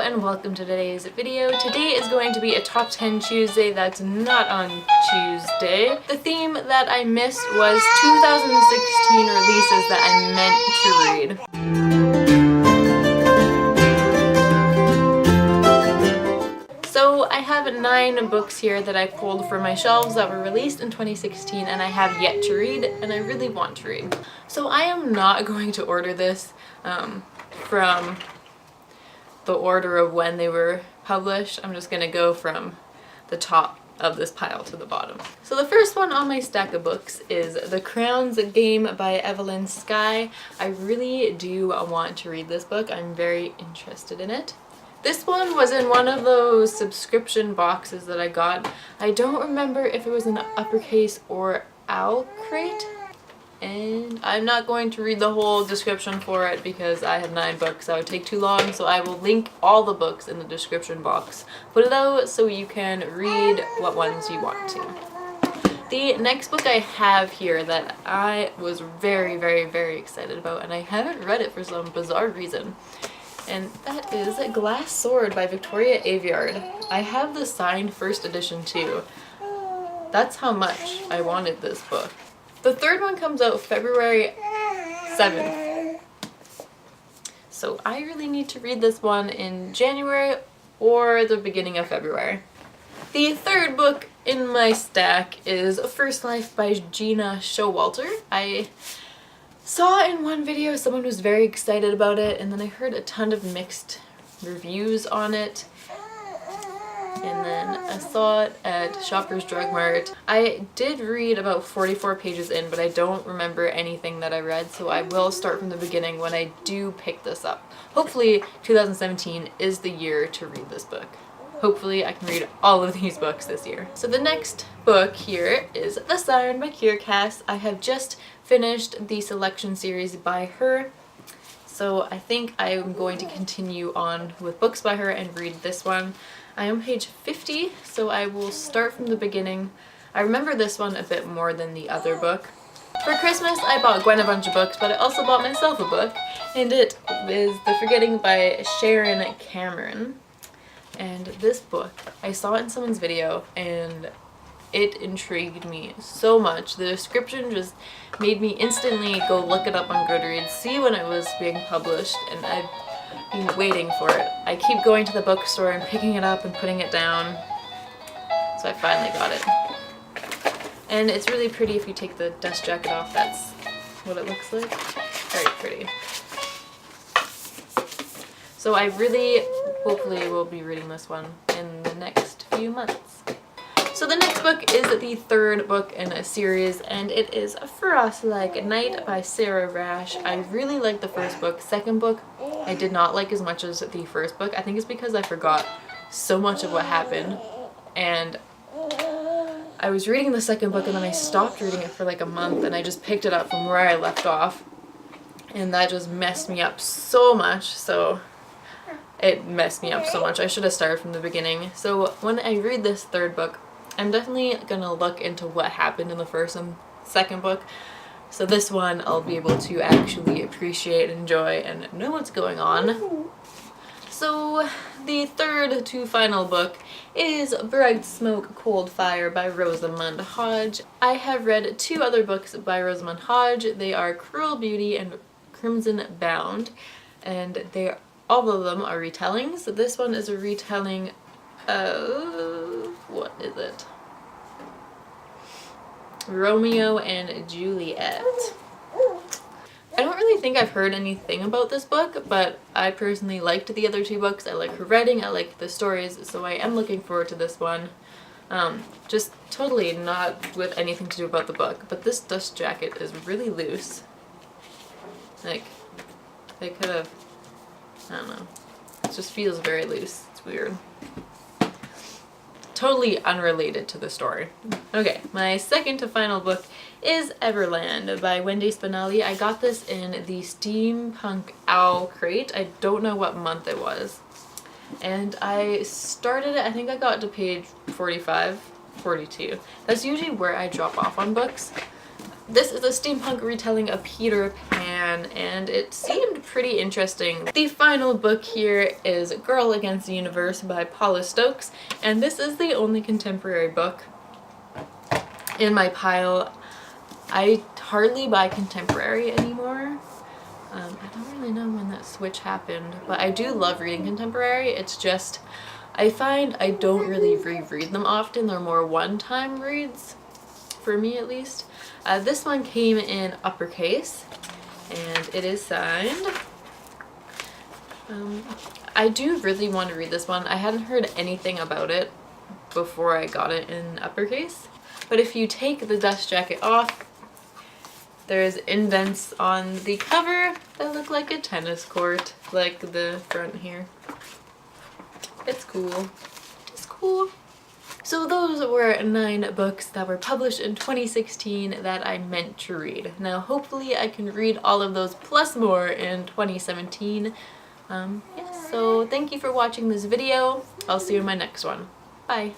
and welcome to today's video. Today is going to be a top 10 Tuesday that's not on Tuesday. The theme that I missed was 2016 releases that I meant to read. So I have 9 books here that I pulled from my shelves that were released in 2016 and I have yet to read and I really want to read. So I am not going to order this from the order of when they were published. I'm just gonna go from the top of this pile to the bottom. So the first one on my stack of books is The Crowns Game by Everland Sky. I really do want to read this book. I'm very interested in it. This one was in one of those subscription boxes that I got. I don't remember if it was in uppercase or owl crate. And I'm not going to read the whole description for it because I have 9 books. That would take too long, so I will link all the books in the description box below so you can read what ones you want to. The next book I have here that I was very excited about, and I haven't read it for some bizarre reason, and that is Glass Sword by Victoria Aveyard. I have the signed first edition too. That's how much I wanted this book. The third one comes out February 7th. So I really need to read this one in January or the beginning of February. The third book in my stack is First Life by Gina Showalter. I saw in one video someone was very excited about it, and then I heard a ton of mixed reviews on it. And then I saw it at Shoppers Drug Mart. I did read about 44 pages in, but I don't remember anything that I read, so I will start from the beginning when I do pick this up. Hopefully 2017 is the year to read this book. Hopefully I can read all of these books this year. So the next book here is The Siren Monsieur. I have just finished the selection series by her. So I think I am going to continue on with books by her and read this one. I am page 50, so I will start from the beginning. I remember this one a bit more than the other book. For Christmas, I bought Gwen a bunch of books, but I also bought myself a book, and it is The Forgetting by Sharon Cameron. And this book, I saw it in someone's video, and it intrigued me so much. The description just made me instantly go look it up on Goodreads, see when it was being published, and I've been waiting for it. I keep going to the bookstore and picking it up and putting it down, so I finally got it. And it's really pretty if you take the dust jacket off. That's what it looks like. Very pretty. So I really, hopefully, will be reading this one in the next few months. So the next book is the third book in a series, and it is Frost Like Night by Sarah Rash. I really liked the first book. Second book, I did not like as much as the first book. I think it's because I forgot so much of what happened, and I was reading the second book and then I stopped reading it for like a month, and I just picked it up from where I left off, and that just messed me up so much. I should have started from the beginning. So when I read this third book, I'm definitely gonna look into what happened in the first and second book. So this one I'll be able to actually appreciate, enjoy, and know what's going on. So the third to final book is Bright Smoke, Cold Fire by Rosamund Hodge. I have read 2 other books by Rosamund Hodge. They are Cruel Beauty and Crimson Bound, and all of them are retellings. So this one is a retelling of, what is it? Romeo and Juliet. I don't really think I've heard anything about this book, but I personally liked the other 2 books. I like her writing, I like the stories, so I am looking forward to this one. Just totally not with anything to do about the book, but this dust jacket is really loose. Like, they could have, I don't know. It just feels very loose. It's weird. Totally unrelated to the story. Okay, my second to final book is Everland by Wendy Spinelli. I got this in the Steampunk Owl crate. I don't know what month it was. And I started it, I think I got to page 45, 42. That's usually where I drop off on books. This is a steampunk retelling of Peter Pan, and it seemed pretty interesting. The final book here is Girl Against the Universe by Paula Stokes, and this is the only contemporary book in my pile. I hardly buy contemporary anymore. I don't really know when that switch happened, but I do love reading contemporary. It's just, I find I don't really reread them often. They're more one-time reads, for me at least. This one came in uppercase, and it is signed. I do really want to read this one. I hadn't heard anything about it before I got it in uppercase. But if you take the dust jacket off, there's indents on the cover that look like a tennis court, like the front here. It's cool. It's cool. So those were 9 books that were published in 2016 that I meant to read. Now hopefully I can read all of those plus more in 2017. Yeah, so thank you for watching this video. I'll see you in my next one. Bye.